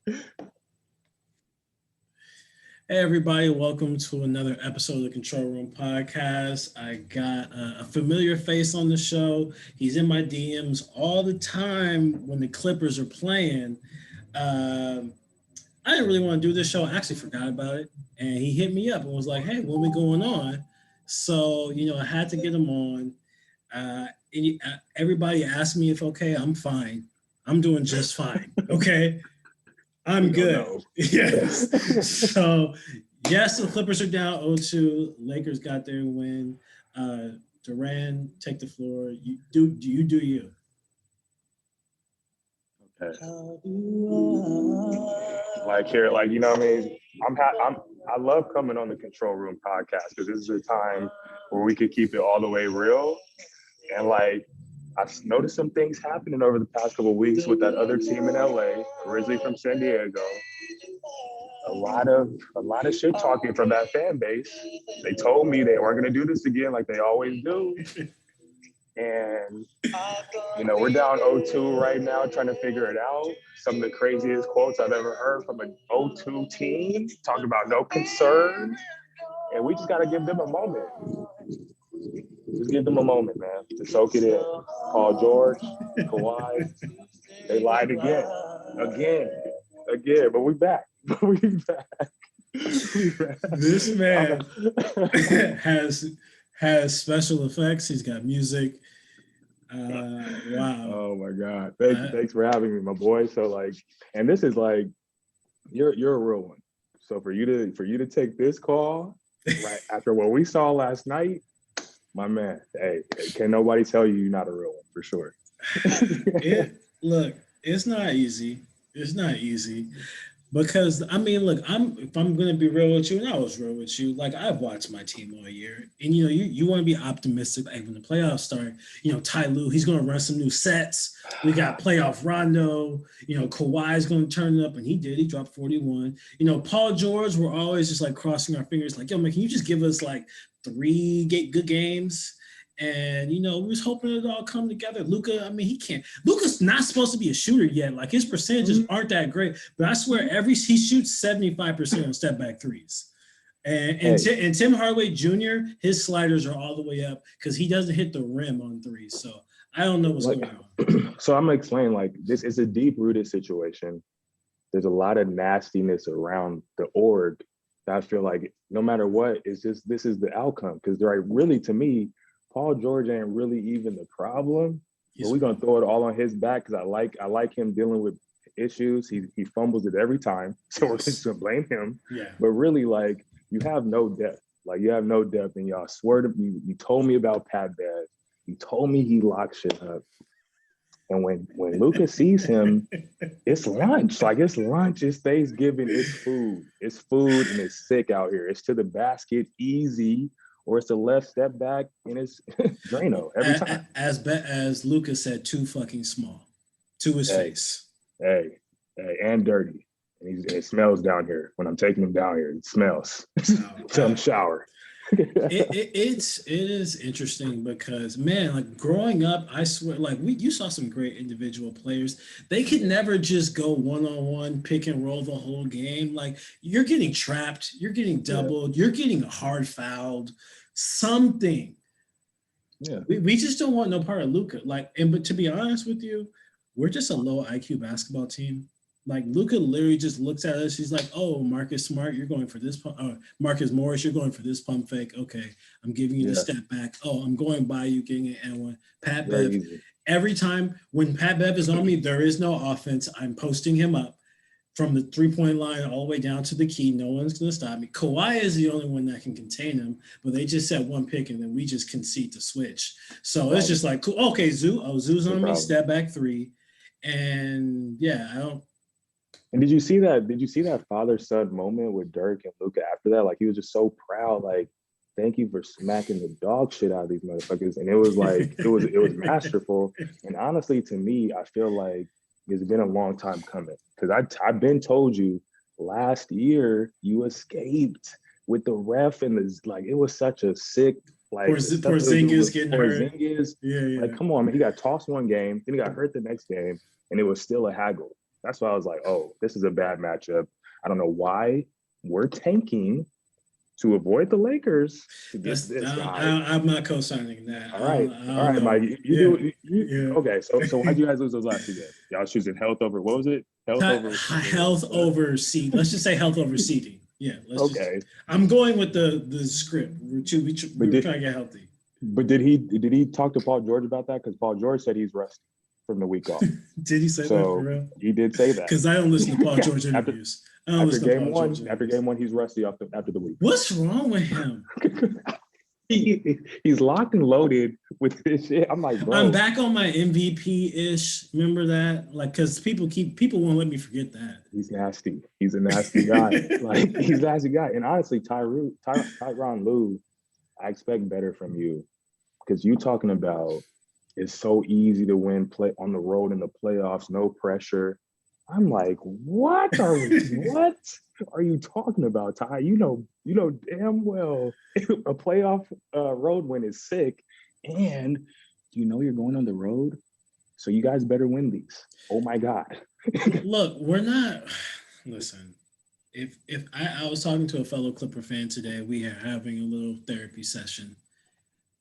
Hey everybody, welcome to another episode of the Control Room Podcast. I got a familiar face on the show. He's in my DMs all the time when the Clippers are playing. Um, I didn't really want to do this show. I actually forgot about it. And he hit me up and was like, hey, what we going on? So, I had to get him on. Everybody asked me if okay, I'm fine. I'm doing just fine. Okay. I'm good. Yes. So, yes, the Clippers are down 0-2. Lakers got their win. Durand, take the floor. You do you. Okay. Like here, like you know what I mean? I love coming on the Control Room podcast because this is a time where we could keep it all the way real. And like I've noticed some things happening over the past couple of weeks with that other team in LA, originally from San Diego. A lot of shit talking from that fan base. They told me they weren't gonna do this again like they always do. And we're down 0-2 right now, trying to figure it out. Some of the craziest quotes I've ever heard from an 0-2 team, talking about no concern. And we just got to give them a moment. Just give them a moment, man, to soak it in. Paul George, Kawhi, they lied again. But we back. We back. This man has special effects. He's got music. Wow. Oh my God. Thanks for having me, my boy. So like, and this is like, you're a real one. So for you to take this call right after what we saw last night, my man, hey, can nobody tell you you're not a real one for sure. Look, it's not easy. It's not easy. Because look, if I'm gonna be real with you, and I was real with you, like I've watched my team all year, and you want to be optimistic. Like when the playoffs start, Ty Lue, he's gonna run some new sets. We got playoff Rondo. Kawhi's gonna turn it up, and he did. He dropped 41. Paul George, we're always just like crossing our fingers, like, yo, man, can you just give us like 3 good games? And we was hoping it all come together. Luka, he can't. Luka's not supposed to be a shooter yet. Like his percentages aren't that great. But I swear, he shoots 75% on step back threes. And Tim Hardaway Jr., his sliders are all the way up because he doesn't hit the rim on threes. So I don't know what's going on. So I'm gonna explain. Like this is a deep-rooted situation. There's a lot of nastiness around the org. That I feel like no matter what, it's just this is the outcome. Because really, to me, Paul George ain't really even the problem. But we're gonna throw it all on his back because I like him dealing with issues. He fumbles it every time, so we're just gonna blame him. Yeah. But really, like you have no depth. Like you have no depth, and y'all swear to me. You told me about Pat Bev. You told me he locks shit up. And when Luka sees him, it's lunch. Like it's lunch. It's Thanksgiving. It's food. It's food, and it's sick out here. It's to the basket, easy. Or it's a left step back and it's Drano every time. As Luka said, too fucking small to his face. Hey, and dirty. And it smells down here. When I'm taking him down here, it smells. Some shower. It is interesting because, man, like growing up, I swear, like you saw some great individual players. They could never just go one-on-one, pick and roll the whole game. Like you're getting trapped, you're getting doubled, you're getting hard fouled, something. Yeah. We just don't want no part of Luka. But to be honest with you, we're just a low IQ basketball team. Like Luka literally just looks at us. He's like, "Oh, Marcus Smart, you're going for this pump. Marcus Morris, you're going for this pump fake. Okay, I'm giving you the step back. Oh, I'm going by you, getting an N1." Pat Bev. Every time when Pat Bev is on me, there is no offense. I'm posting him up from the 3-point line all the way down to the key. No one's going to stop me. Kawhi is the only one that can contain him, but they just set one pick and then we just concede the switch. So it's just like, cool. Okay, Zoo's on me, step back 3, and yeah, I don't. And did you see that father-son moment with Dirk and Luka after that? Like he was just so proud, like, thank you for smacking the dog shit out of these motherfuckers. And it was like, it was masterful. And honestly, to me, I feel like it's been a long time coming. Because I've been told you last year you escaped with the ref and it was such a sick, like Porzingis getting hurt. Yeah. Like, come on, man. He got tossed one game, then he got hurt the next game, and it was still a haggle. That's why I was like, oh, this is a bad matchup. I don't know why we're tanking to avoid the Lakers to get That's this guy. I'm not co-signing that. All right, I all don't right, Mike. know. You Yeah, do you yeah. okay? So why'd you guys lose those last two games? Y'all choosing health over what was it? Health over Health what? over seed. Let's just say health over seeding. Yeah, let's just. Okay, I'm going with the script. We but were did trying to get healthy. but did he talk to Paul George about that? Because Paul George said he's rusty from the week off. Did he say that for So real? he did say that. Because I don't listen to Paul George after interviews. I don't listen to Paul George after interviews. game one, he's rusty after the week. What's wrong with him? He's locked and loaded with this shit. I'm like, bro. I'm back on my MVP ish. Remember that? Like, because people won't let me forget that. He's nasty. He's a nasty guy. Like he's a nasty guy. And honestly, Tyronn Lue, I expect better from you because you talking about it's so easy to win play on the road in the playoffs, no pressure. I'm like, what are you talking about, Ty? You know damn well a playoff road win is sick, and you know you're going on the road, so you guys better win these. Oh my God. Look, we're not. Listen, if I was talking to a fellow Clipper fan today, we are having a little therapy session.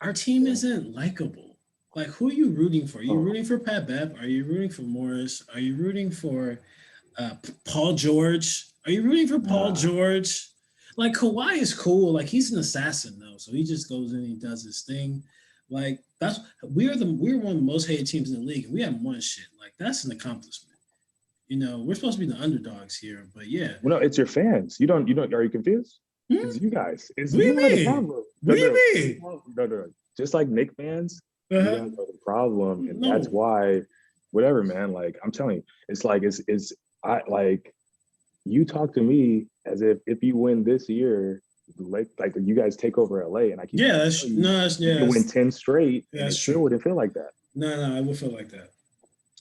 Our team isn't likable. Like, who are you rooting for? Are you rooting for Pat Bev? Are you rooting for Morris? Are you rooting for Paul George? Are you rooting for Paul George? Like, Kawhi is cool. Like, he's an assassin though, so he just goes in and he does his thing. Like, we're one of the most hated teams in the league, and we haven't won shit. Like, that's an accomplishment. We're supposed to be the underdogs here, but yeah. Well, no, it's your fans. You don't. Are you confused? It's you guys. It's What do you you are the mean? problem. What do you mean? No. Just like Knicks fans, you Uh-huh. guys are the problem, and No. that's why. Whatever, man. Like I'm telling you, it's like I like you talk to me as if you win this year, like you guys take over LA, and I keep you can win 10 straight, and it still wouldn't feel like that. No, I would feel like that.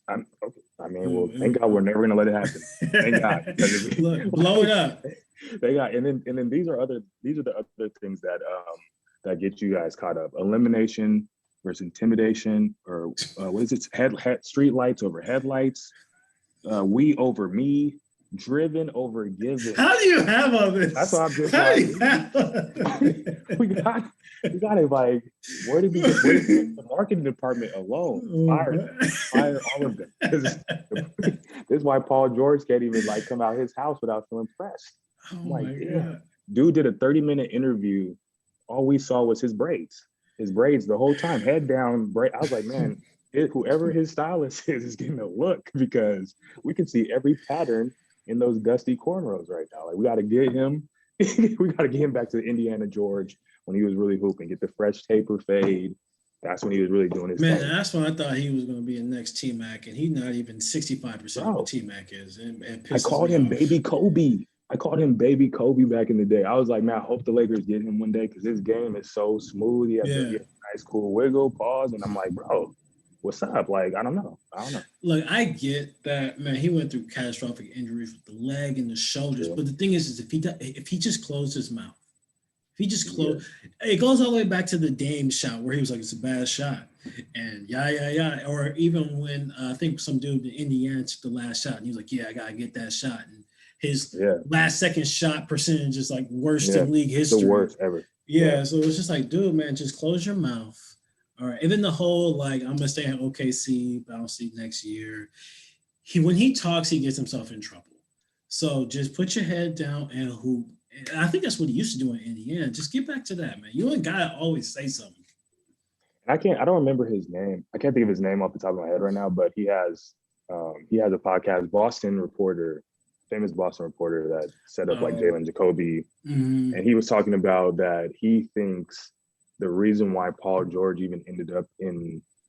I'm okay. I mean, well, thank God we're never gonna let it happen. Thank God. Look, blow it up. They got, and then these are the other things that get you guys caught up. Elimination versus intimidation, or what is it? Head street lights over headlights. We over me. Driven over given. How do you have all this? That's why I'm just we got it. Like, where did the marketing department alone fire all of them? This is why Paul George can't even come out his house without feeling pressed. Oh like, my damn. God. Dude did a 30-minute interview. All we saw was his braids the whole time, head down. I was like, man, whoever his stylist is getting a look, because we can see every pattern in those dusty cornrows right now. Like, we got to get him. We got to get him back to the Indiana George when he was really hooping. Get the fresh taper fade. That's when he was really doing his thing. That's when I thought he was going to be a next T-Mac, and he's not even 65% of what T-Mac is. And I called him Baby Kobe. Back in the day. I was like, man, I hope the Lakers get him one day, because his game is so smooth. He has a nice, cool wiggle, pause. And I'm like, bro, what's up? Like, I don't know. Look, I get that, man. He went through catastrophic injuries with the leg and the shoulders. Yeah. But the thing is if he just closed his mouth, it goes all the way back to the Dame shot where he was like, it's a bad shot. And yeah. Or even when I think some dude in Indiana took the last shot and he was like, yeah, I got to get that shot. And his last second shot percentage is like worst in league history. The worst ever. Yeah. So it's just like, dude, man, just close your mouth. All right. Even the whole, like, I'm going to stay in OKC, but I'll see next year. When he talks, he gets himself in trouble. So just put your head down and hoop. And I think that's what he used to do in Indiana. Just get back to that, man. You ain't got to always say something. I don't remember his name. I can't think of his name off the top of my head right now, but he has a podcast, famous Boston reporter that set up like Jalen Jacoby. Mm-hmm. And he was talking about that he thinks the reason why Paul George even ended up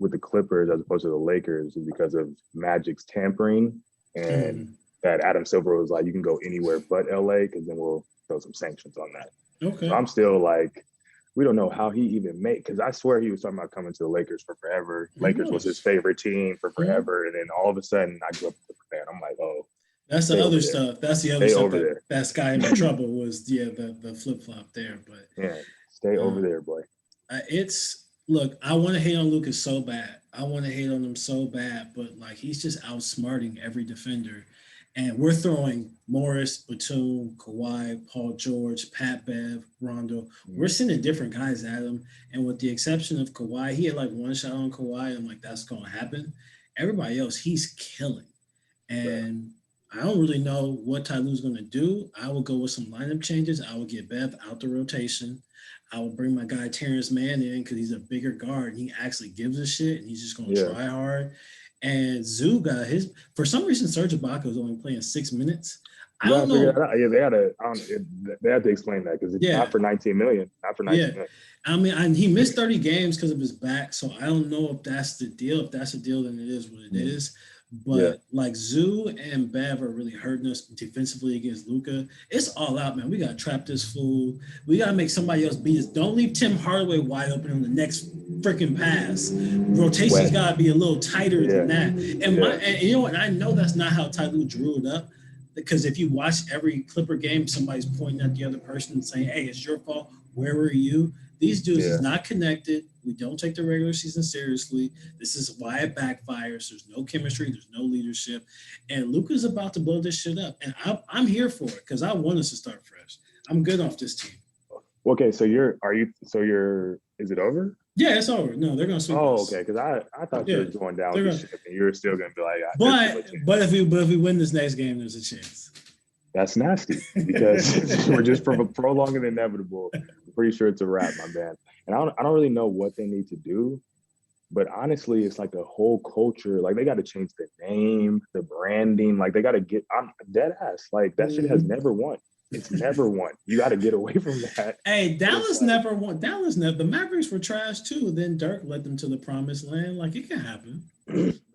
with the Clippers as opposed to the Lakers is because of Magic's tampering, and that Adam Silver was like, you can go anywhere but LA, because then we'll throw some sanctions on that. Okay. So I'm still like, we don't know how he even made, because I swear he was talking about coming to the Lakers for forever. Lakers was his favorite team for forever. And then all of a sudden I grew up with a fan. I'm like, oh. That's the other stuff. That's the other stuff that's got him in trouble was the flip-flop there. But yeah, stay over there, boy. Look, I want to hate on Luka so bad. I want to hate on him so bad, but like, he's just outsmarting every defender. And we're throwing Morris, Batum, Kawhi, Paul George, Pat Bev, Rondo. We're sending different guys at him. And with the exception of Kawhi, he had like one shot on Kawhi. I'm like, that's going to happen. Everybody else, he's killing. Right. And I don't really know what Ty Lue's going to do. I will go with some lineup changes. I will get Bev out the rotation. I will bring my guy Terrence Mann in because he's a bigger guard and he actually gives a shit and he's just going to Yeah. try hard. And Zoo got his. For some reason, Serge Ibaka was only playing 6 minutes. I You gotta don't figure know. that out. Yeah, they had to explain that because it's Yeah, not for 19 million. Not for 19 yeah. million. I mean, he missed 30 games because of his back, so I don't know if that's the deal. If that's the deal, then it is what it is. Yeah. But like Zoo and Bev are really hurting us defensively against Luka. It's all out, man. We gotta trap this fool. We gotta make somebody else beat us. Don't leave Tim Hardaway wide open on the next freaking pass. Rotation's Wet. gotta be a little tighter Yeah. than that. And you know what? I know that's not how Ty Lue drew it up. Because if you watch every Clipper game, somebody's pointing at the other person and saying, "Hey, it's your fault. Where were you?" These dudes Yeah. is not connected. We don't take the regular season seriously. This is why it backfires. There's no chemistry. There's no leadership. And Luka's about to blow this shit up. And I'm here for it because I want us to start fresh. I'm good off this team. Okay, so is it over? Yeah, it's over. No, they're gonna sweep us. Okay, because I thought you Yeah, were going down they're with gonna. the ship and you were still gonna be like, there's still a chance. But if we win this next game, there's a chance. That's nasty because we're just prolonging the inevitable. I'm pretty sure it's a wrap, my man. And I don't really know what they need to do, but honestly, it's like the whole culture. Like they got to change the name, the branding. Like they got to get. I'm dead ass. Like that shit has never won. It's never won. You got to get away from that. Hey, Dallas never won. Dallas never. The Mavericks were trash too. Then Dirk led them to the promised land. Like it can happen.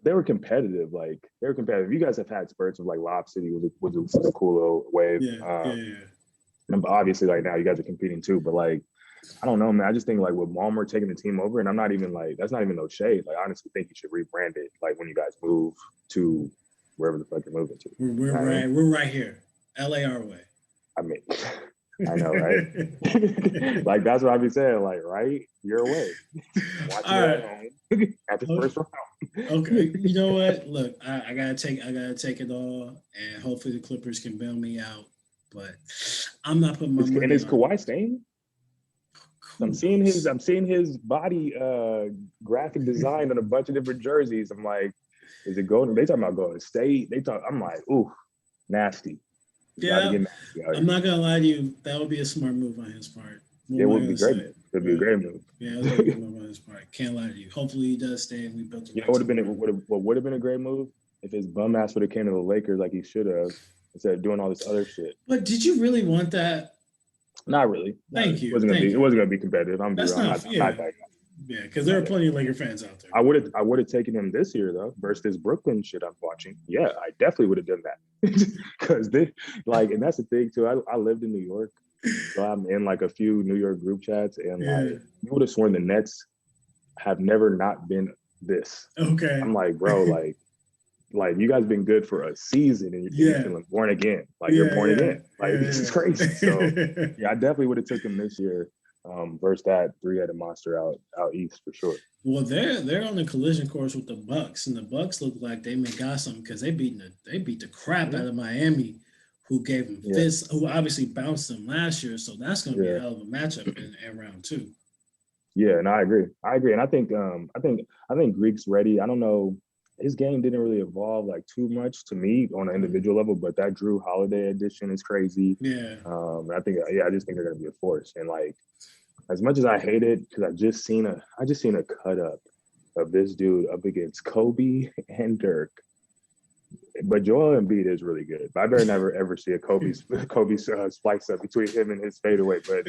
They were competitive. Like they were competitive. You guys have had spurts of like Lob City was a cool little wave. Yeah. And obviously, like now you guys are competing too. But like, I don't know, man. I just think like with Walmart taking the team over, and I'm not even like that's not even no shade. Like I honestly think you should rebrand it. Like when you guys move to wherever the fuck you're moving to. We're right here, LA our way. I mean, I know, right? Like that's what I be saying. Like, right, you're away. Watch it at home at the first round. Okay, you know what? Look, I gotta take it all, and hopefully the Clippers can bail me out. But I'm not putting my money. And is Kawhi staying? I'm seeing his body graphic design on a bunch of different jerseys. I'm like, is it going? They talking about going to state. I'm like, ooh, nasty. Yeah, I'm not gonna lie to you. That would be a smart move on his part. It would be great. It would be a great move. Yeah, it would be a good move on his part. Can't lie to you. Hopefully he does stay and we built the. You know what would have been a great move if his bum ass would have came to the Lakers like he should have instead of doing all this other shit. But did you really want that? Not really. Thank you. It wasn't gonna be competitive. I'm not that guy. Yeah, because there are plenty of Laker fans out there. I would have taken him this year though versus this Brooklyn shit I'm watching. Yeah, I definitely would have done that because and that's the thing too. I lived in New York, so I'm in like a few New York group chats, and like you would have sworn the Nets have never not been this. Okay, I'm like, bro, like you guys been good for a season and you're feeling born again. Like you're born again. Like this is crazy. So yeah, I definitely would have took him this year. Versus that three-headed monster out east for sure. Well, they're on the collision course with the Bucks, and the Bucks look like they may got something because they beat the crap out of Miami, who gave them fists, who obviously bounced them last year. So that's going to be a hell of a matchup in round two. Yeah, and I agree, and I think Greek's ready. I don't know, his game didn't really evolve like too much to me on an individual level, but that Drew Holiday edition is crazy. Yeah. I just think they're going to be a force, and like. As much as I hate it, because I just seen a cut up of this dude up against Kobe and Dirk. But Joel Embiid is really good. But I better never ever see a Kobe splice up between him and his fadeaway. But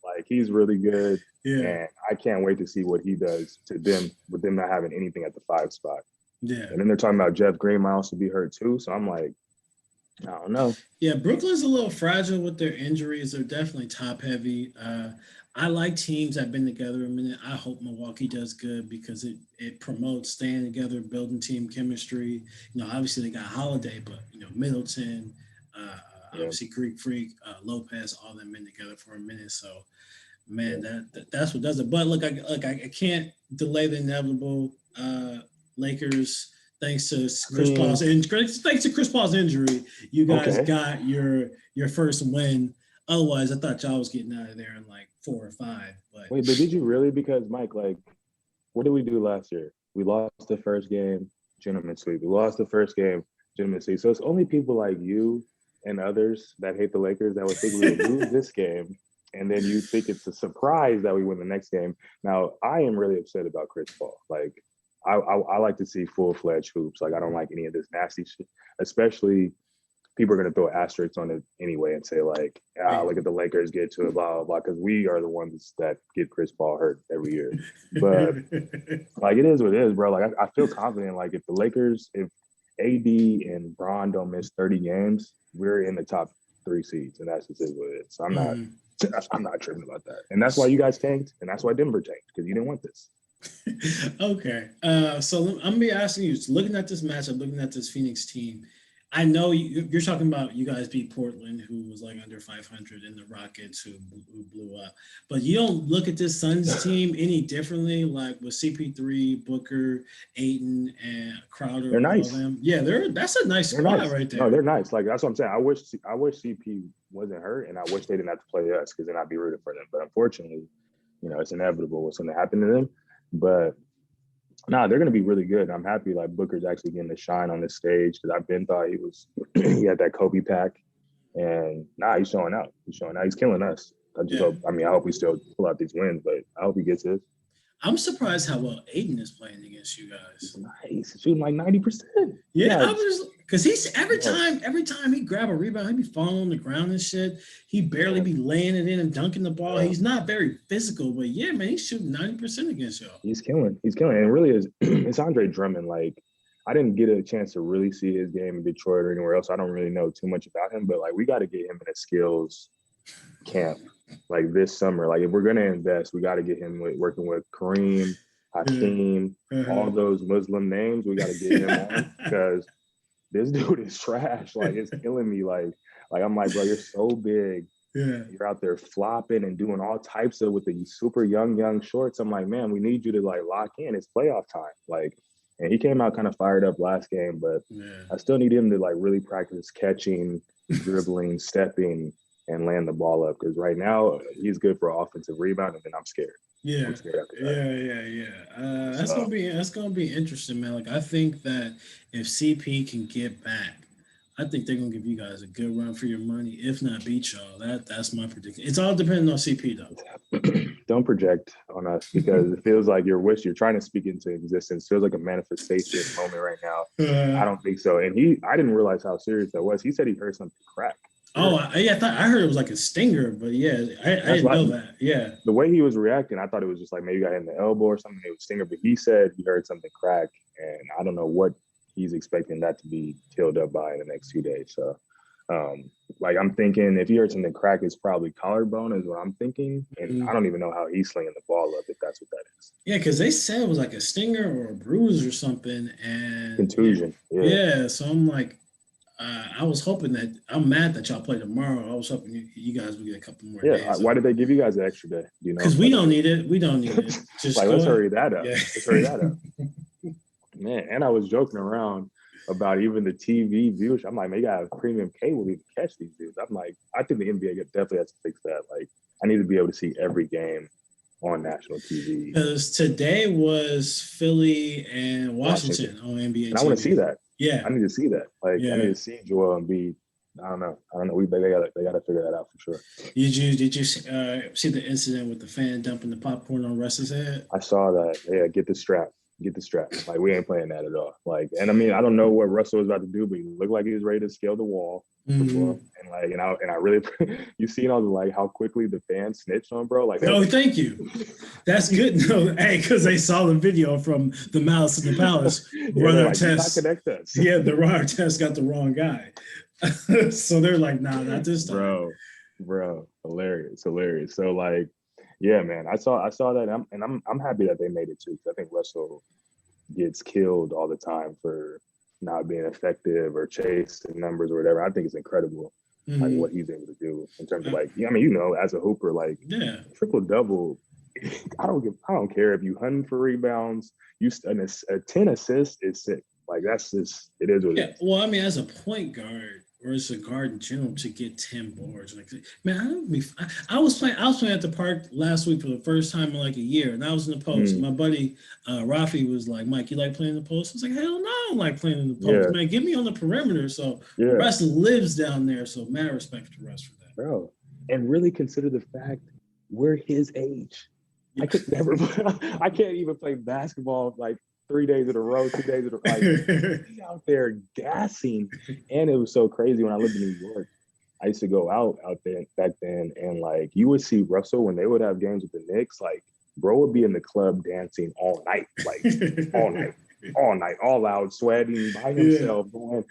like he's really good, and I can't wait to see what he does to them with them not having anything at the 5 spot. Yeah, and then they're talking about Jeff Green might also be hurt too. So I'm like, I don't know. Yeah, Brooklyn's a little fragile with their injuries. They're definitely top heavy. I like teams that have been together a minute. I hope Milwaukee does good because it promotes staying together, building team chemistry. You know, obviously they got Holiday, but Middleton, obviously Greek Freak, Lopez, all them been together for a minute. So, man, that's what does it. But look, I can't delay the inevitable. Lakers Thanks to I Chris mean, Paul's injury, you guys okay. got your first win. Otherwise, I thought y'all was getting out of there in like 4 or 5. But Wait, but did you really? Because Mike, like, what did we do last year? We lost the first game, gentlemen sweep. We lost the first game, gentlemen sweep. So it's only people like you and others that hate the Lakers that would think we would lose this game, and then you think it's a surprise that we win the next game. Now, I am really upset about Chris Paul. Like, I like to see full fledged hoops. Like, I don't like any of this nasty shit, especially people are going to throw asterisks on it anyway and say like, right. look at the Lakers get to it, blah blah blah, because we are the ones that get Chris Paul hurt every year. But like, it is what it is, bro. Like, I feel confident. Like, if AD and Bron don't miss 30 games, we're in the top 3 seeds, and that's just what it is. So Mhm. I'm not tripping about that, and that's why you guys tanked, and that's why Denver tanked because you didn't want this. Okay. So I'm gonna be asking you, looking at this matchup, looking at this Phoenix team. I know you're talking about you guys beat Portland, who was like under 500, and the Rockets, who blew up. But you don't look at this Suns team any differently, like with CP3, Booker, Aiton, and Crowder, They're and all of nice. them. Yeah, that's a nice They're squad nice. right No, there. they're nice. Like, that's what I'm saying. I wish CP wasn't hurt, and I wish they didn't have to play us because then I'd be rooting for them. But unfortunately, it's inevitable what's going to happen to them. But nah, they're going to be really good. I'm happy like Booker's actually getting to shine on this stage because I've been thought he was he had that Kobe pack, and nah, he's showing out. He's showing out. He's killing us. I just Yeah. hope. I mean, I hope we still pull out these wins, but I hope he gets his. I'm surprised how well Aiton is playing against you He's guys. nice. He's shooting like 90%. Yeah, I Yeah, was because he's bro. every time he grab a rebound, he be falling on the ground and shit. He barely be laying it in and dunking the ball. Bro. He's not very physical, but yeah, man, he's shooting 90% against y'all. He's killing. He's killing. And it really is. It's Andre Drummond. Like, I didn't get a chance to really see his game in Detroit or anywhere else. I don't really know too much about him, but like, we got to get him in a skills camp like this summer. Like, if we're gonna invest, we got to get him working with Kareem, Yeah. Hakeem, all Uh-huh. those Muslim names. We got to get him on because this dude is trash. Like, it's killing me. Like I'm like, bro, you're so big. Yeah. You're out there flopping and doing all types of with the super young shorts. I'm like, man, we need you to like lock in. It's playoff time. Like, and he came out kind of fired up last game, but Yeah. I still need him to like really practice catching, dribbling, stepping, and land the ball up. Because right now he's good for offensive rebound, and then I'm scared. Yeah. I'm scared after that. Yeah. So That's gonna be interesting, man. Like I think that if CP can get back, I think they're gonna give you guys a good run for your money, if not beat y'all. That's my prediction. It's all depending on CP though. don't project on us because it feels like you're trying to speak into existence. It feels like a manifestation moment right now. I Uh, don't think so. And I didn't realize how serious that was. He said he heard something crack. oh, yeah, I thought I heard it was like a stinger, but yeah, I That's didn't why know that. Yeah. the way he was reacting, I thought it was just like maybe got hit in the elbow or something. It was stinger, but he said he heard something crack, and I don't know what he's expecting that to be killed up by in the next 2 days. So, like I'm thinking, if he heard something crack, it's probably collarbone, is what I'm thinking, and I Mhm. don't even know how he's slinging the ball up if that's what that is. Yeah, because they said it was like a stinger or a bruise or something, and yeah, Contusion, yeah. yeah. So I'm like, I was hoping that I'm mad that y'all play tomorrow. I was hoping you guys would get a couple more Yeah, days why off did they give you guys an extra day? Do you know? because we don't need it. We don't need it. Just Like, go let's ahead. hurry that up. Yeah. Let's hurry that up, man. And I was joking around about even the TV viewership. I'm like, man, you got a premium cable to catch these dudes. I'm like, I think the NBA definitely has to fix that. Like, I need to be able to see every game on national TV. Because today was Philly and Washington, Washington on NBA and I want to see TV. that. Yeah, I need to see that. Like, I need yeah. to see Joel Embiid. I don't know. They got to figure that out for sure. Did you see the incident with the fan dumping the popcorn on Russ's head? I saw that. Yeah, get the strap. Get the strap. Like, we ain't playing that at all. Like, and I mean, I don't know what Russell was about to do, but he looked like he was ready to scale the wall. Mm-hmm. And like, and I really, you seen all the like how quickly the fans snitched on bro. Like, they was Oh, like, thank you. That's good. No, hey, because they saw the video from the Malice in the Palace. yeah, they're Runner like, do not test. connect us, Yeah, the runner test got the wrong guy. So they're like, nah, not this time. bro, hilarious. So like, yeah, man, I saw that, and I'm happy that they made it too. Because I think Russell gets killed all the time for not being effective or chasing numbers or whatever. I think it's incredible, like Mm-hmm. what he's able to do in terms of like, yeah, I mean, as a hooper, like Yeah. triple double. I don't care if you hunting for rebounds. A 10 assists is sick. Like that's just it is what it Yeah, is. well, I mean, as a point guard or as a guard in general, to get 10 boards, like, man, I was playing at the park last week for the first time in like a year, and I was in the post. Mm, My buddy Rafi was like, "Mike, you like playing in the post?" I was like, "Hell no, I don't like playing in the post, yeah, man. Get me on the perimeter." So yeah, Russ lives down there, so mad respect to Russ for that. bro. And really consider the fact we're his age. I Yeah. could never. I can't even play basketball like 3 days in a row, 2 days in a like. He's out there gassing, and it was so crazy when I lived in New York. I used to go out there back then, and like you would see Russell when they would have games with the Knicks. Like, bro would be in the club dancing all night, like all night, all night, all out, sweating by Yeah. himself, going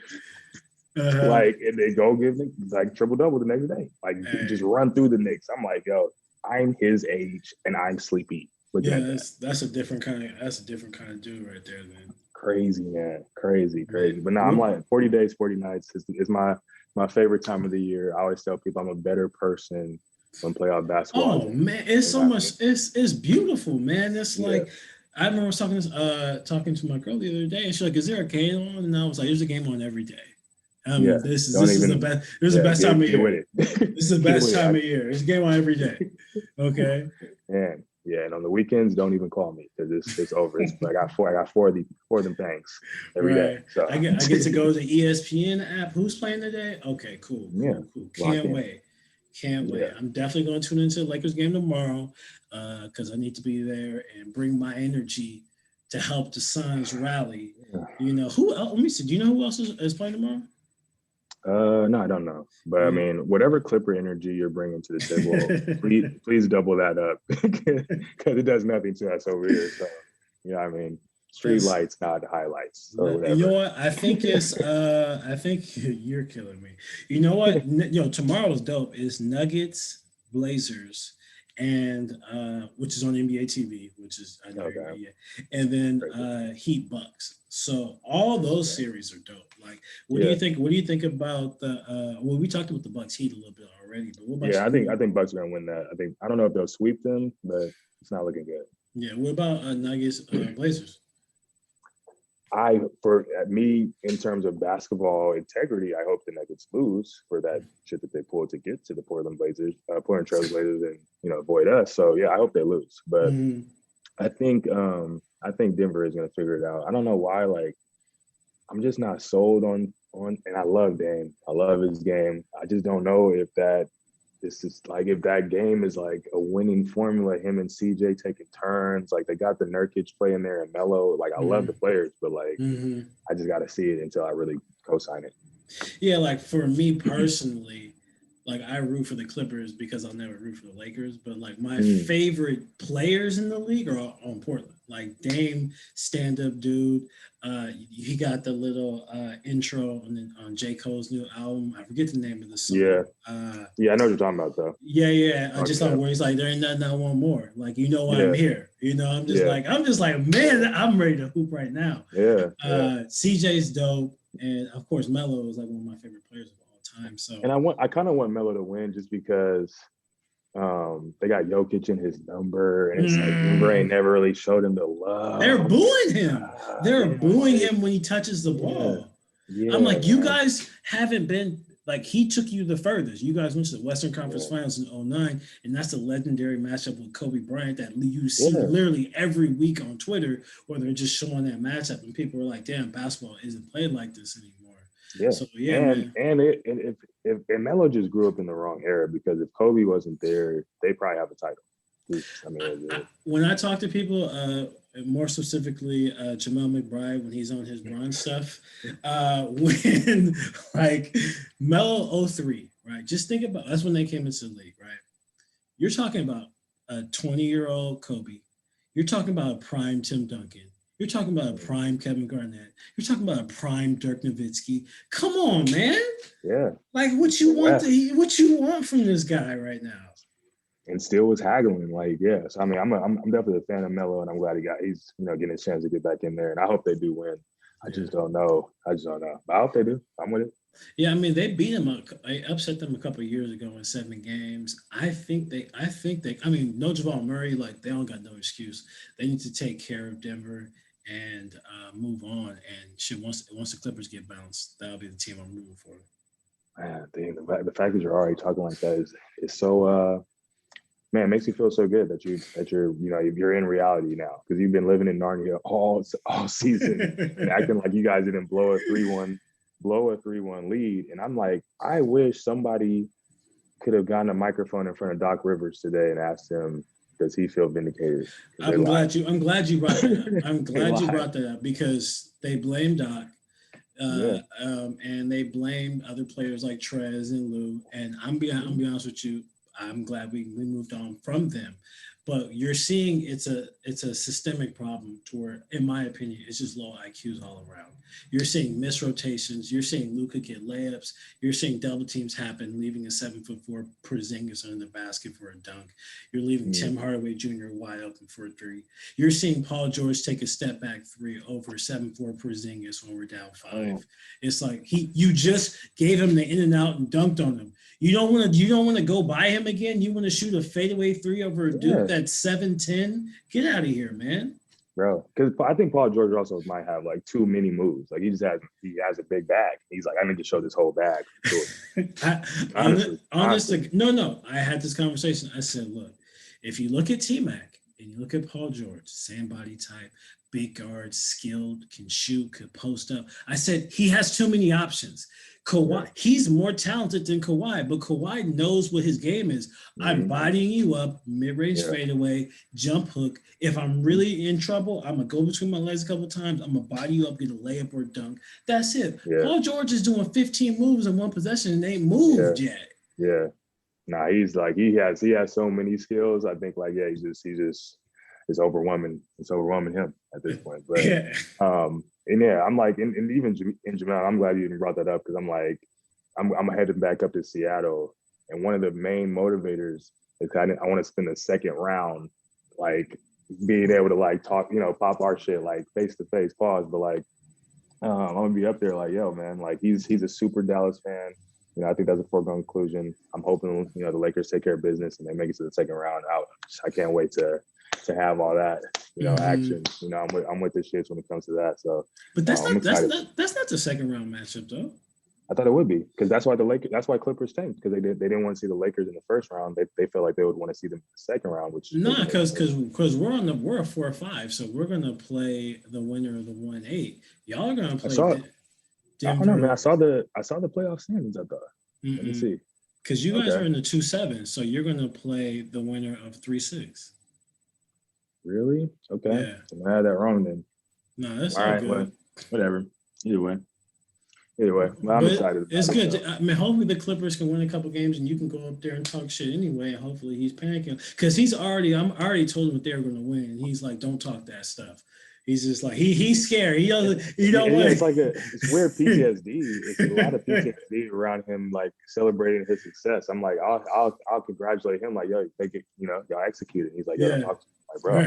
Uh-huh. like, and they go give me like triple double the next day, like just Hey. run through the Knicks. I'm like, yo, I'm his age and I'm sleepy looking Yeah, at that. that's a different kind of dude right there, man. Crazy, man, crazy, Man, crazy. But no, I'm what? like 40 days, 40 nights is my favorite time of the year. I always tell people I'm a better person when playoff basketball is Oh in. man, it's You know so what I much. mean? It's beautiful, man. It's Yeah, like I remember talking to my girl the other day, and she's like, "Is there a game on?" And I was like, "There's a game on every day." yeah. This Don't is the even, best. This is the yeah, best time of get with year. it. This is the Get best with time it. of year. There's a game on every day. Okay. Man, yeah, and on the weekends, don't even call me because it's over. It's I got four of them things every day. Right. So I get to go to the ESPN app. Who's playing today? Okay, cool, yeah, cool, cool. lock Can't in. wait. Can't wait. Yeah, I'm definitely going to tune into the Lakers game tomorrow because I need to be there and bring my energy to help the Suns rally. yeah. You know, who else? Let me see. Do you know who else is playing tomorrow? No, I don't know, but I You mean, whatever Clipper energy you're bringing to the table, please double that up because it does nothing to us over here. So, you know, what I mean, street Because lights, not highlights or you know whatever. what? I think you're killing me. You know what? Tomorrow's dope is Nuggets, Blazers, and which is on NBA TV, which is I know you're Okay, yeah, and then crazy. Heat Bucks. So all those Yeah, series are dope. Like, what do you yeah, think? What do you think about the? Well, we talked about the Bucks Heat a little bit already, but what about yeah. you? I think Bucks are gonna win that. I don't know if they'll sweep them, but it's not looking good. Yeah, what about Nuggets, Blazers? I for me in terms of basketball integrity, I hope the Nuggets lose for that shit that they pulled to get to the Portland Trail Blazers, and avoid us. So yeah, I hope they lose. But Mm-hmm. I think Denver is gonna figure it out. I don't know why. Like I'm just not sold on, and I love Dame. I love his game. I just don't know if that this is like if that game is like a winning formula. Him and CJ taking turns, like they got the Nurkic playing there and Melo. Like I love the Mm-hmm. players, but like Mm-hmm. I just got to see it until I really co-sign it. Yeah, like for me personally, like I root for the Clippers because I'll never root for the Lakers. But like my Mm, favorite players in the league are on Portland. Like Dame, stand up dude. He got the little intro on J. Cole's new album. I forget the name of the yeah, song. yeah, I know what you're talking about though. Yeah, yeah. I just Talking thought about where he's like, there ain't nothing I want more. Like, you know why I'm yeah, here. yeah, I'm just like, man, I'm ready to hoop right now. yeah, yeah. CJ's dope, and of course, Melo is like one of my favorite players of all time. So And I kind of want Melo to win just because they got Jokic in his number, and it's like Denver ain't mm, never really showed him the they're love. booing him. They're booing Like him when he touches the yeah, ball. I'm yeah, like, you man, guys haven't been like he took you the furthest. You guys went to the Western Conference yeah, Finals in '09, and that's a legendary matchup with Kobe Bryant that you see yeah, literally every week on Twitter, where they're just showing that matchup, and people are like, "Damn, basketball isn't played like this anymore." yeah. So yeah, And man. if Melo just grew up in the wrong era, because if Kobe wasn't there, they probably have a title. I mean, When I talk to people, more specifically Jamal McBride when he's on his bronze stuff, when like Melo '03, right? Just think about that's when they came into the league, right? You're talking about a 20-year-old Kobe. You're talking about a prime Tim Duncan. You're talking about a prime Kevin Garnett. You're talking about a prime Dirk Nowitzki. Come on, man! yeah, Like the West. what you want from this guy right now? And still was haggling. Like, yeah. So I mean, I'm definitely a fan of Melo, and I'm glad he's getting a chance to get back in there. And I hope they do win. I Yeah. just don't know. I just don't know. But I hope they do. I'm with it. Yeah, I mean they beat them. They upset them a couple of years ago in 7 games. I mean, no Jamal Murray. Like they don't got no excuse. They need to take care of Denver and move on. And shit, once the Clippers get bounced, that'll be the team I'm rooting for. Man, the fact that you're already talking like that is so man, it makes me feel so good that you're you're in reality now because you've been living in Narnia all season and acting like you guys didn't blow a 3-1 lead. And I'm like, I wish somebody could have gotten a microphone in front of Doc Rivers today and asked him, does he feel vindicated? I'm glad you brought that up. I'm They glad you lied. brought that up because they blame Doc. Yeah. And they blame other players like Trez and Lou. And I'm be honest with you, I'm glad we moved on from them. But you're seeing it's a systemic problem to where, in my opinion, it's just low IQs all around. You're seeing miss rotations. You're seeing Luka get layups. You're seeing double teams happen, leaving a 7'4" Porzingis under the basket for a dunk. You're leaving Tim Hardaway Jr. wide open for a three. You're seeing Paul George take a step back three over 7'4" Porzingis when we're down 5. It's like you just gave him the in and out and dunked on him. You don't want to go by him again. You want to shoot a fadeaway three over a dude that's 7'10"? Get out of here, man. Bro, because I think Paul George also might have like too many moves. Like he has a big bag. He's like, I need to show this whole bag. Honestly, no. I had this conversation. I said, look, if you look at T-Mac and you look at Paul George, same body type, big guard, skilled, can shoot, could post up. I said he has too many options. Kawhi, he's more talented than Kawhi, but Kawhi knows what his game is. I'm bodying you up, mid-range fadeaway, jump hook. If I'm really in trouble, I'm going to go between my legs a couple of times. I'm going to body you up, get a layup or a dunk. That's it. Yeah. Paul George is doing 15 moves in one possession and ain't moved yet. Yeah. Nah, he's like, he has so many skills. I think like, he's just it's overwhelming. It's overwhelming him at this point. But and I'm like, and even in Jamal, I'm glad you even brought that up because I'm like, I'm heading back up to Seattle, and one of the main motivators is I want to spend the second round like being able to like talk, pop our shit like face to face, pause, but like I'm gonna be up there like, yo, man, like he's a super Dallas fan. I think that's a foregone conclusion. I'm hoping the Lakers take care of business and they make it to the second round. I can't wait to have all that, action. I'm with the shits when it comes to that. So, but that's not the second round matchup though. I thought it would be because that's why Clippers tanked because they didn't want to see the Lakers in the first round. They felt like they would want to see them in the second round, which because we're a 4 or 5, so we're gonna play the winner of the 1-8. Y'all are gonna play. I don't know, man. I saw the playoff standings. I thought. Let me see. Because you guys are in the 2-7, so you're gonna play the winner of 3-6. Really? Okay. Yeah. I had that wrong then. No, that's all good. Well, whatever. Either way. Well, I'm excited. It's good. I mean, hopefully the Clippers can win a couple games and you can go up there and talk shit anyway. And hopefully he's panicking because I'm already told him that they're going to win. And he's like, don't talk that stuff. He's just like he's scared. He don't want. It's like it's weird PTSD. It's a lot of PTSD around him, like celebrating his success. I'm like, I'll congratulate him. Like, yo, take it, y'all executed. He's like, yo, talk to me. Like, bro, I'm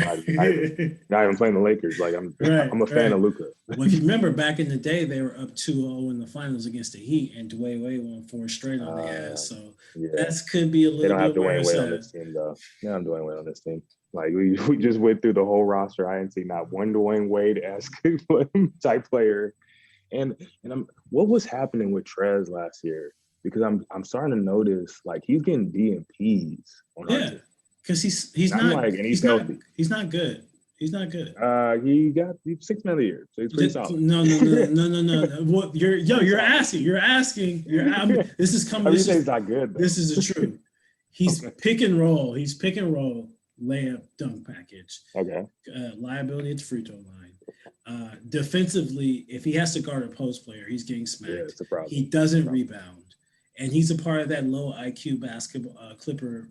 not even playing the Lakers. Like, I'm a fan of Luka. Well, if you remember back in the day, they were up 2-0 in the finals against the Heat, and Dwayne Wade won 4 straight on the ass. So that could be a little. They don't have bit Dwayne Wade on this team, though. They don't have Dwayne Wade on this team. Like we just went through the whole roster. I didn't see not one Dwayne Wade-esque type player. And what was happening with Trez last year? Because I'm starting to notice like he's getting DNPs on our team. Because he's not like, and he's healthy. He's not good. He's not good. He got 6 man of the year, so he's pretty solid. No. What you're asking. This is coming. He's not good. Though. This is the truth. He's pick and roll. He's pick and roll. Layup dunk package. Okay. Liability at the free throw line. Defensively, if he has to guard a post player, he's getting smacked. Yeah, it's a problem. He doesn't rebound, and he's a part of that low IQ basketball Clipper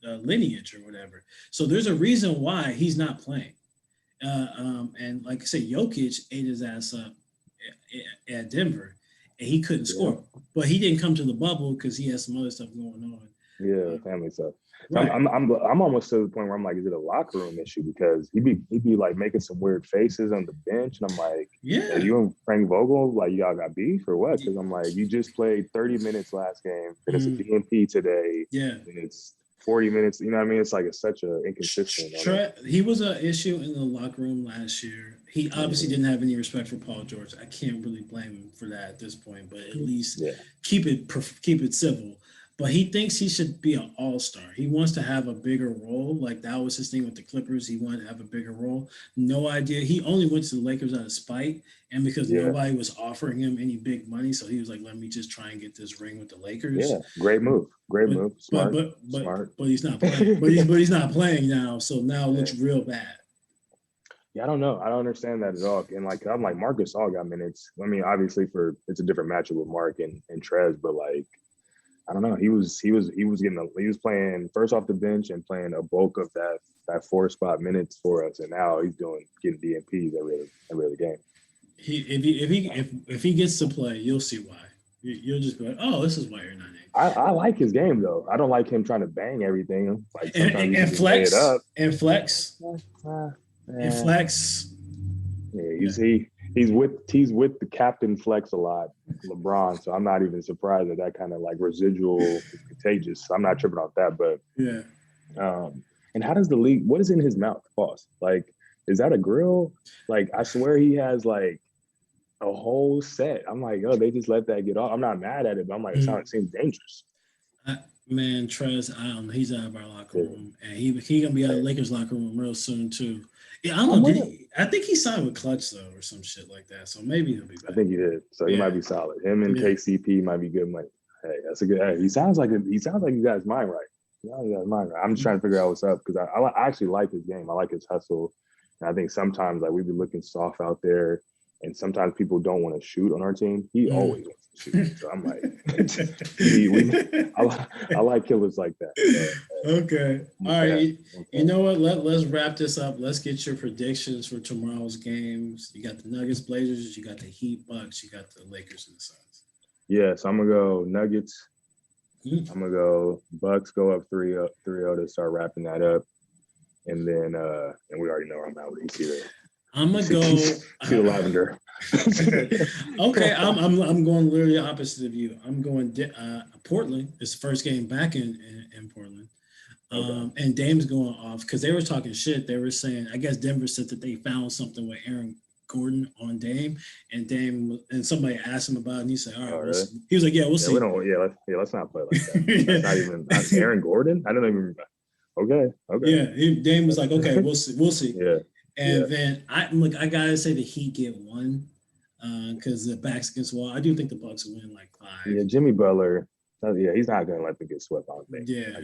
lineage or whatever. So there's a reason why he's not playing. And like I said, Jokic ate his ass up at Denver, and he couldn't score. But he didn't come to the bubble because he has some other stuff going on. Yeah, family stuff. Right. I'm almost to the point where I'm like, is it a locker room issue? Because he'd be like making some weird faces on the bench, and I'm like, are you and Frank Vogel like y'all got beef or what? Because I'm like, you just played 30 minutes last game, and it's a DNP today, and it's 40 minutes. You know what I mean? It's like it's such a inconsistent. He was an issue in the locker room last year. he obviously didn't have any respect for Paul George. I can't really blame him for that at this point, but at least Yeah. keep it civil. But he thinks he should be an all-star. He wants to have a bigger role. Like that was his thing with the Clippers. He wanted to have a bigger role. No idea. He only went to the Lakers out of spite and because Yeah. nobody was offering him any big money. So he was like, let me just try and get this ring with the Lakers. Yeah. Great move. Great But move. but Smart. but but Smart. but he's not playing. But he's not playing now. So now it looks real bad. Yeah, I don't know. I don't understand that at all. And like I'm like Marcus all got minutes. I mean, obviously for it's a different matchup with Mark and Trez, but like I don't know. He was playing first off the bench and playing a bulk of that 4 spot minutes for us, and now he's getting DNPs every other game. If he gets to play, you'll see why. You'll just be like, oh, this is why you're not in. I like his game though. I don't like him trying to bang everything. Like sometimes And flex lay it up. and flex and flex. Yeah, he's with the captain flex a lot, LeBron. So I'm not even surprised that kind of like residual is contagious. I'm not tripping off that, but yeah. And how does the league? What is in his mouth? Pause. Like, is that a grill? Like, I swear he has like a whole set. I'm like, oh, they just let that get off. I'm not mad at it, but I'm like, it seems dangerous. Man, Trez, I don't know. He's out of our locker room, and he gonna be out of Lakers locker room real soon too. Yeah, I don't know. I think he signed with Clutch though, or some shit like that. So maybe he'll be back. I think he did. So he might be solid. Him and KCP might be good money. Hey, that's a good. Hey, he sounds like you got his mind right. I'm just trying to figure out what's up because I actually like his game. I like his hustle, and I think sometimes like we be looking soft out there, and sometimes people don't want to shoot on our team. He always wants to shoot, so I'm like, I like killers like that. Okay, all right. Okay. You know what? Let's wrap this up. Let's get your predictions for tomorrow's games. You got the Nuggets, Blazers. You got the Heat, Bucks. You got the Lakers and the Suns. Yeah, so I'm gonna go Nuggets. I'm gonna go Bucks. Go up 3-0 to start wrapping that up, and then and we already know where I'm at with EC. I'm gonna go. See the lavender. Okay, I'm going literally opposite of you. I'm going Portland. It's the first game back in Portland. And Dame's going off because they were talking shit. They were saying, I guess Denver said that they found something with Aaron Gordon on Dame, and somebody asked him about it, and he said, "All right, really? He was like, yeah, we'll see." Let's not play like that. That's not even Aaron Gordon. I don't even. Okay. Yeah, Dame was like, "Okay, we'll see." Yeah. And then I gotta say the Heat get one because the backs against the wall. I do think the Bucks will win like 5. Yeah, Jimmy Butler. Yeah, he's not gonna let them get swept. I don't think. Yeah.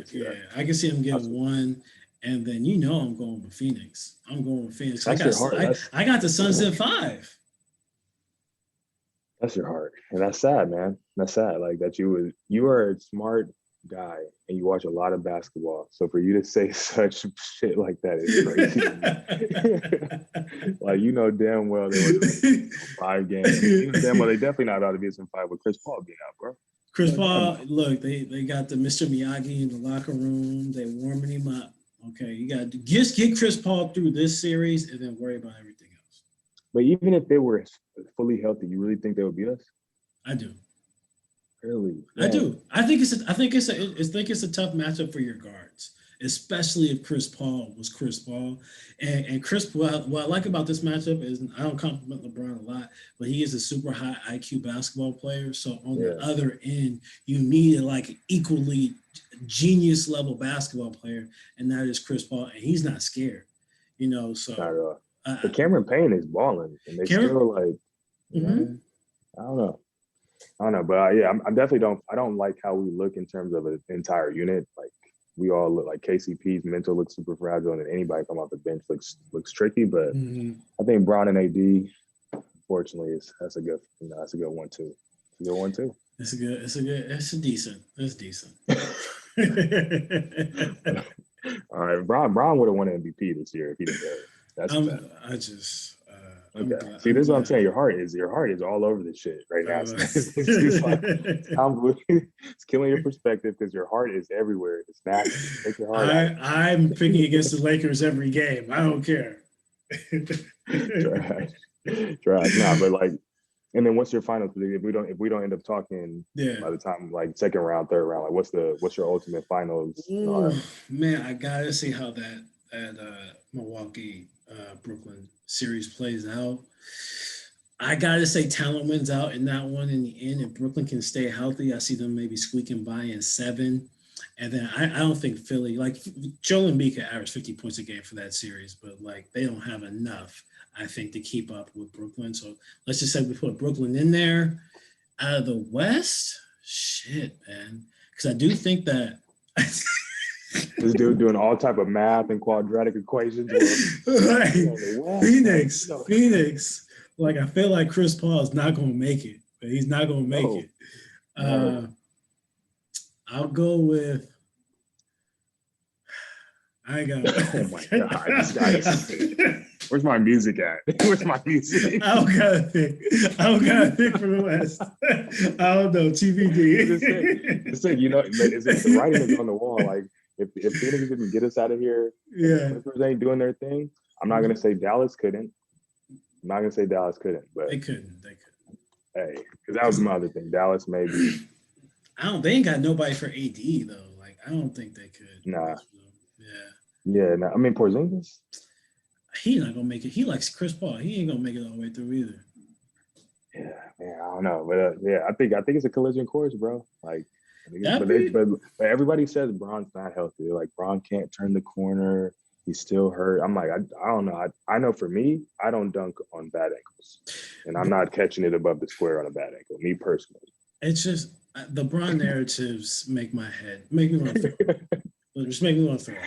I can see him get one, and then I'm going with Phoenix. I'm going with Phoenix. I got the Suns at 5. That's your heart, and that's sad, man. That's sad. Like that you are a smart guy and you watch a lot of basketball. So for you to say such shit like that is crazy. Like damn well they were 5 games. Damn well they definitely not about to be some 5 with Chris Paul being out, bro. Chris Paul, look, they got the Mr. Miyagi in the locker room. They warming him up. Okay, you got to just get Chris Paul through this series and then worry about everything else. But even if they were fully healthy, you really think they would beat us? I do. Really? I do. I think it's a tough matchup for your guards, especially if Chris Paul was Chris Paul. And Chris, what I like about this matchup is I don't compliment LeBron a lot, but he is a super high IQ basketball player. So on the other end, you need like equally genius level basketball player, and that is Chris Paul, and he's not scared. So not at all. But Cameron Payne is balling, and they still like. I don't know. But I definitely don't. I don't like how we look in terms of an entire unit. Like we all look like KCP's mental looks super fragile, and anybody come off the bench looks tricky. But I think Brown and AD, unfortunately, that's a good 1-2. It's a good 1-2. It's decent. All right, Brown would have won MVP this year if he didn't get it. Okay. See, this is what I'm saying. Your heart is all over this shit right now. It's killing your perspective because your heart is everywhere. It's nasty. Take your heart out. I'm picking against the Lakers every game. I don't care. Trash. Nah, but like, and then what's your final? If we don't end up talking by the time like second round, third round, like what's your ultimate finals? Man, I gotta see how that Milwaukee Brooklyn series plays out. I gotta say, talent wins out in that one in the end. If Brooklyn can stay healthy, I see them maybe squeaking by in 7. And then I don't think Philly, like Joel Embiid could average 50 points a game for that series, but like they don't have enough, I think, to keep up with Brooklyn. So let's just say we put Brooklyn in there. Out of the West, shit, man. Because I do think that This dude doing all type of math and quadratic equations. Like, Phoenix. Like I feel like Chris Paul is not going to make it, but he's not going to make it. I'll go with. I got. Oh my god! This guy. Where's my music at? Where's my music? I don't gotta think. For the West. I don't know. TBD. It's like, you know, the writing is on the wall. Like if Phoenix didn't get us out of here, yeah, Clippers ain't doing their thing. I'm not gonna say Dallas couldn't. But they couldn't. Hey, because that was my other thing. Dallas maybe. They ain't got nobody for AD though. Like I don't think they could. Nah. Yeah. No, I mean Porzingis. He's not gonna make it. He likes Chris Paul. He ain't gonna make it all the way through either. Yeah, man, I don't know, but I think it's a collision course, bro. Like, but everybody says Bron's not healthy. Like Bron can't turn the corner. He's still hurt. I'm like, I don't know. I know for me, I don't dunk on bad ankles, and I'm not catching it above the square on a bad ankle. Me personally, it's just the Bron narratives make me want to throw. Just make me want to throw.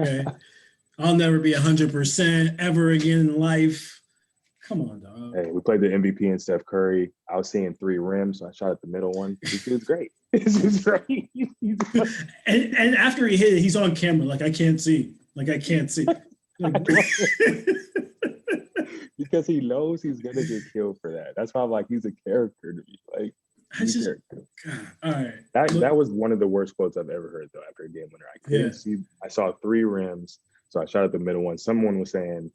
Okay. I'll never be 100% ever again in life. Come on, dog. Hey, we played the MVP and Steph Curry. I was seeing 3 rims, so I shot at the middle one. This dude's great. This is great. and after he hit it, he's on camera. Like I can't see. Like, because he knows he's gonna get killed for that. That's why I'm like, he's a character to me. Like, God, all right. That was one of the worst quotes I've ever heard though. After a game winner, I couldn't see. I saw 3 rims, so I shot at the middle one. Someone was saying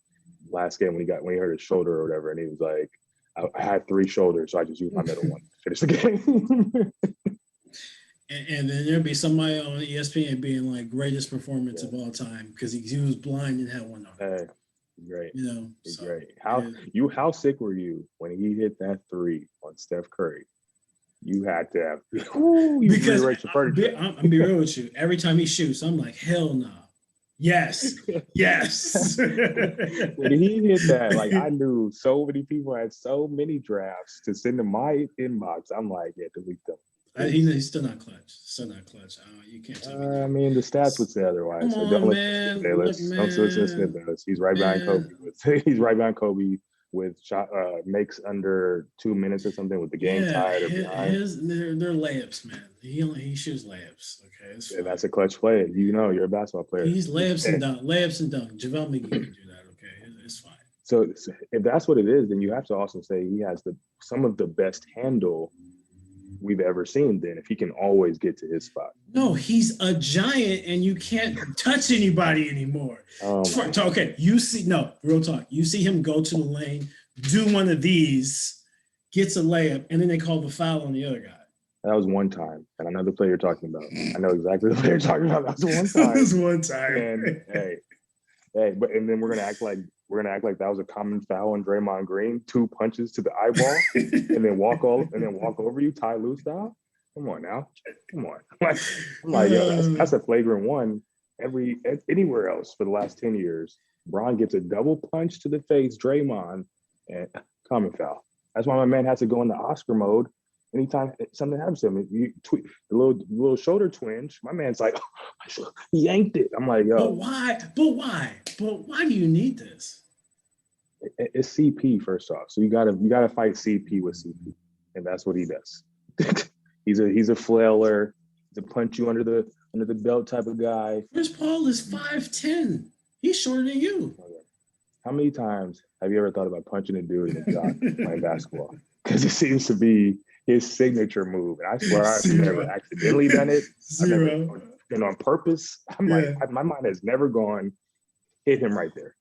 last game when he hurt his shoulder or whatever, and he was like, I had 3 shoulders, so I just used my middle one to finish the game. And then there'd be somebody on ESPN being like greatest performance of all time because he was blind and had one arm. Hey, great. You know, great. How sick were you when he hit that 3 on Steph Curry? You had to have because I'm be real with you. Every time he shoots, I'm like, hell no. Yes. When he hit that, like I knew so many people had so many drafts to send to my inbox. I'm like, yeah, delete them. He's still not clutch. You can't tell me. I mean, the stats would say otherwise. Come on, don't man. listen to Smith Bayless. He's right behind Kobe. He's right behind Kobe with shot makes under 2 minutes or something with the game tied or behind. They're layups, man. He shoots layups. Okay, that's a clutch play. You know, you're a basketball player. He's layups and dunk. JaVale McGee can do that. Okay, it's fine. So if that's what it is, then you have to also say he has some of the best handle we've ever seen. Then if he can always get to his spot. No, he's a giant and you can't touch anybody anymore. Okay, real talk. You see him go to the lane, do one of these, gets a layup, and then they call the foul on the other guy. That was one time, and I know the player you're talking about. I know exactly the player you're talking about. That was one time. That was one time. And and then we're gonna act like that was a common foul on Draymond Green, 2 punches to the eyeball, and then walk over you, tie loose style. Come on now, come on. I'm like, yo, that's a flagrant one. Anywhere else for the last 10 years, Bron gets a double punch to the face, Draymond, and common foul. That's why my man has to go into Oscar mode. Anytime something happens to him, the little shoulder twinge, my man's like, oh, he yanked it. I'm like, yo. But why? But why do you need this? It's CP first off. So you gotta fight CP with CP. And that's what he does. he's a flailer, he's a punch you under the belt type of guy. Chris Paul is 5'10". He's shorter than you. How many times have you ever thought about punching a dude in the jaw playing basketball? Because it seems to be his signature move. And I swear I've never accidentally done it. I've never been on purpose. I'm like, my mind has never gone, hit him right there.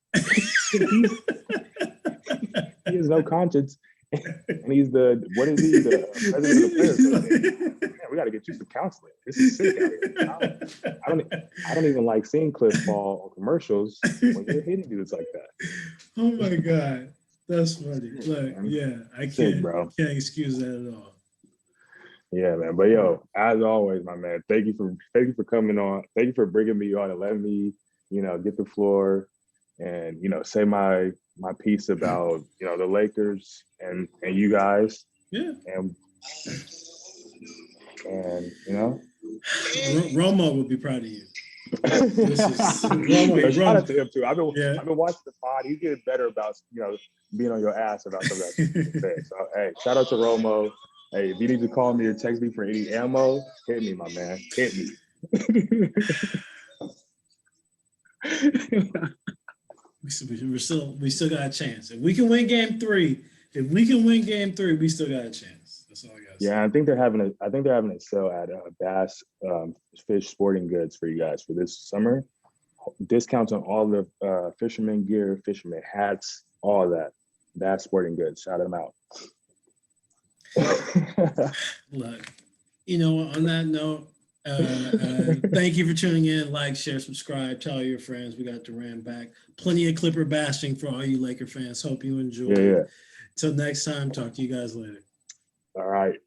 He has no conscience. And he's the president of the Players Association. Man, we got to get you some counseling. This is sick out here. I don't even like seeing Cliff fall on commercials when you're hitting dudes like that. Oh my God, that's funny. Look, yeah, I Sick, bro. can't excuse that at all. Yeah, man. But yo, as always, my man, thank you for coming on. Thank you for bringing me on and letting me, get the floor and say my piece about the Lakers and you guys. Yeah. And Romo would be proud of you. Shout out to him too. I've been watching the pod. He's getting better about being on your ass about some of that shit. So hey, shout out to Romo. Hey, if you need to call me or text me for any ammo, hit me, my man. Hit me. we still got a chance. If we can win game 3, we still got a chance. That's all I got. Yeah, I think they're having a sale at Bass Fish Sporting Goods for you guys for this summer. Discounts on all the fisherman gear, fisherman hats, all of that. Bass Sporting Goods, shout them out. Look, on that note, thank you for tuning in. Like, share, subscribe, tell your friends. We got Durand back. Plenty of Clipper bashing for all you Laker fans. Hope you enjoy. Yeah. Till next time, talk to you guys later. All right.